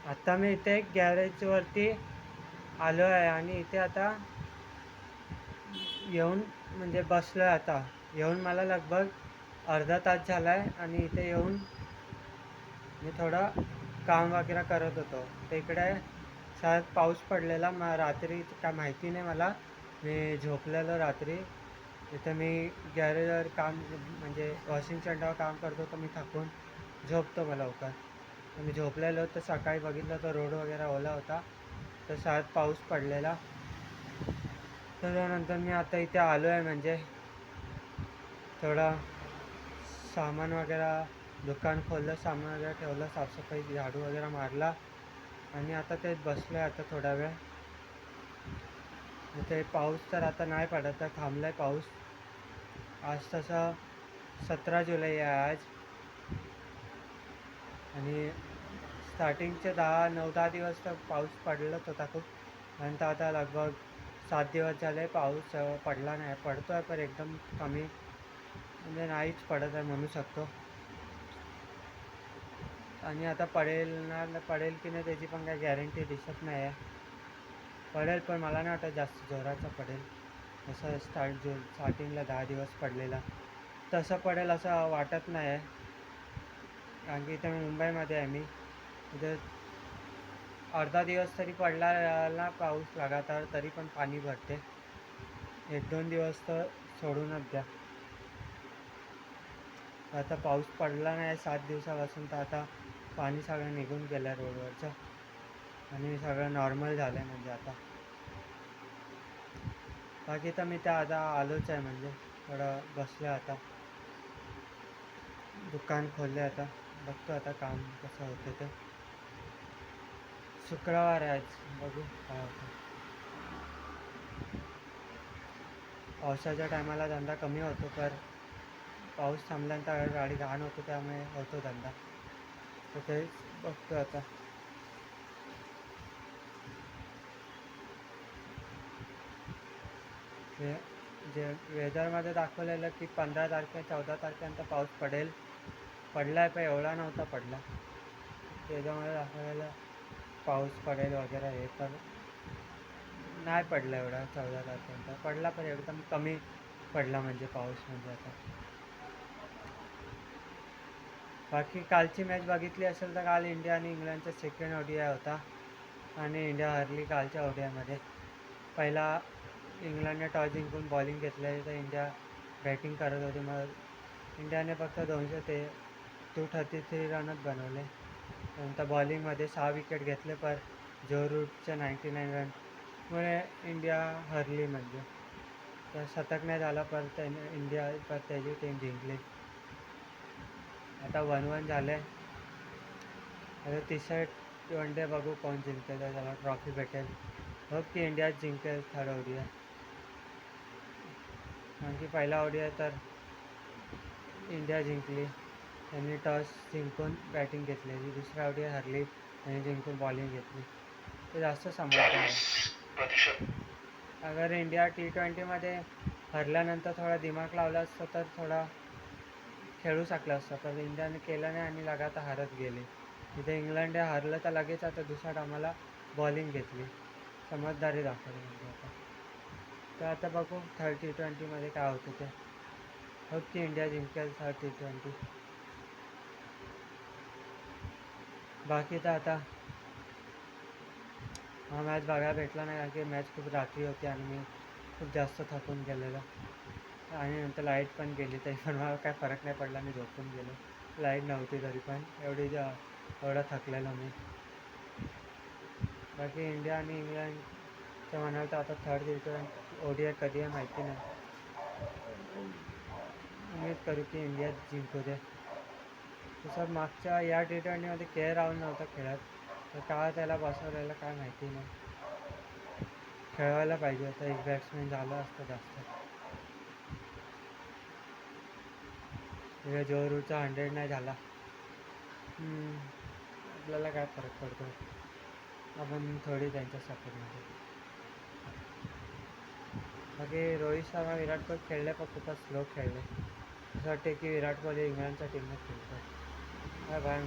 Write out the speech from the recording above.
आता मी इथे गॅरेजवरती आलो आहे आणि इथे आता येऊन म्हणजे बसलो आहे. आता येऊन मला लगभग अर्धा तास झाला आहे आणि इथे येऊन मी थोडं काम वगैरे करत होतो. तर इकडे शाळेत पाऊस पडलेला. रात्री काय माहिती नाही मला, मी झोपलेलो रात्री. इथं मी गॅरेजवर काम म्हणजे वॉशिंग सेंटरवर काम करतो, तर मी थकून झोपतो मला लवकर. तर मी झोपलेलो, तर सकाळी बघितलं तर रोड वगैरे ओला होता, तर शाळेत पाऊस पडलेला. तर त्यानंतर मी आता इथे आलो आहे, म्हणजे थोडा सामान वगैरे दुकान खोललं, सामान वगैरे ठेवलं, साफसफाई झाडू वगैरे मारला आणि आता तेच बसलो आहे आता थोडा वेळ. इथे पाऊस तर आता नाही पडत आहे, थांबला आहे पाऊस. आज तसं 17 जुलै आहे आज आणि स्टार्टिंगचे 9-10 दिवस तर पाऊस पडलाच होता खूप. नंतर आता लगभग 7 दिवस झाले पाऊस पडला नाही. पडतो आहे पण एकदम कमी, म्हणजे नाहीच पडत आहे म्हणू शकतो. आणि आता पडेल की नाही त्याची पण काही गॅरंटी दिसत नाही आहे. पडेल पण मला नाही वाटत जास्त जोराचा पडेल. असं स्टार्टिंगला 10 दिवस पडलेला तसं पडेल असं वाटत नाही आहे. कारण की इथे मुंबईमध्ये आहे मी. इथे अर्धा दिवस तरी पडला पाऊस लगातार, तरी पण पाणी भरते. 1-2 दिवस तर सोडूनच द्या. आता पाऊस पडला नाही 7 दिवसापासून, तर आता पाणी सगळं निघून गेलं आहे रोडवरचं आणि सगळं नॉर्मल झालं आहे म्हणजे आता. बाकी तर मी त्या आता आलोच आहे, म्हणजे थोडं बसलो आता, दुकान खोलले. आता बघतो आता काम कसं होतं ते. शुक्रवार आहे आज, बघू काय होतं. पावसाच्या टायमाला धंदा कमी होतो, पण पाऊस थांबल्यानंतर गाडी घाण होतो, त्यामुळे होतो धंदा. तर तेच बघतो आता. जे वेदरमध्ये दाखवलेलं की 15 तारखे 14 तारखेनंतर पाऊस पडेल, पडला आहे पण एवढा नव्हता पडला. त्याच्यामुळे दाखवलेलं पाऊस पडेल वगैरे, हे तर नाही पडला एवढा. 14 तारखेनंतर पडला पण एकदम कमी पडला म्हणजे पाऊस म्हणजे आता. बाकी कालची मॅच बघितली असेल तर काल इंडिया आणि इंग्लंडचा सेकंड ODI होता आणि इंडिया हरली कालच्या ODIमध्ये. पहिला इंग्लंडने टॉस जिंकून बॉलिंग घेतले, तर इंडिया बॅटिंग करत होती. मग इंडियाने फक्त 233 रनच बनवले. नंतर बॉलिंगमध्ये 6 विकेट घेतले, पण जो रूटचे 99 रनमुळे इंडिया हरली. म्हणजे तर शतक नाही झाला, पण त्याने त्याची टीम जिंकली. आता 1-1 झालं आहे. आता तिसरं वन डे बघू कोण जिंकेल, तर त्याला ट्रॉफी भेटेल. होप की इंडियाच जिंकेल थर्ड ODI. कारण की पहिला ODI तर इंडिया जिंकली, त्यांनी टॉस जिंकून बॅटिंग घेतलेली. दुसरा ODI हरली, त्यांनी जिंकून बॉलिंग घेतली. ते जास्त समजदार आहे. अगर इंडिया T20मध्ये हरल्यानंतर थोडा दिमाग लावला असता तर थोडा खेळू शकला असता, पण इंडियाने केलं नाही आणि लगातार हारत गेली. तिथे इंग्लंडने हरलं तर लगेच आता दुसऱ्या टायमाला बॉलिंग घेतली, समजदारी दाखवली म्हणजे आता. तर आता बघू थर्ड T20मध्ये काय होतं ते. होप की इंडिया जिंकेल थर्ड T20. बाकी तर आता हा मॅच बघायला भेटला नाही, कारण की मॅच खूप रात्री होती आणि मी खूप जास्त थकून गेलेलो. आणि नंतर लाईट पण गेली, तरी पण मला काय फरक नाही पडला, मी झोपून गेलो. लाईट नव्हती तरी पण एवढा थकलेलो मी. बाकी इंडिया आणि इंग्लंडचं म्हणाल तर आता थर्ड ODI कधी आहे माहिती नाही. उम्मीद करू की इंडिया जिंकू दे. तसं मागच्या या T20मध्ये राहुल नव्हता खेळत, तर का त्याला बसवलेलं काय माहिती नाही. खेळवायला पाहिजे होतं, एक बॅट्समॅन झालं असतं जास्त. जो रूटचा 100 नाही झाला, आपल्याला काय फरक पडतो, आपण थोडी त्यांच्या सपोर्टमध्ये. बाकी रोहित शर्मा विराट कोहली खेळले, पण खूपच स्लो खेळले. असं वाटते की विराट कोहली इंग्लंडच्या टीमने खेळतो. Bye bye.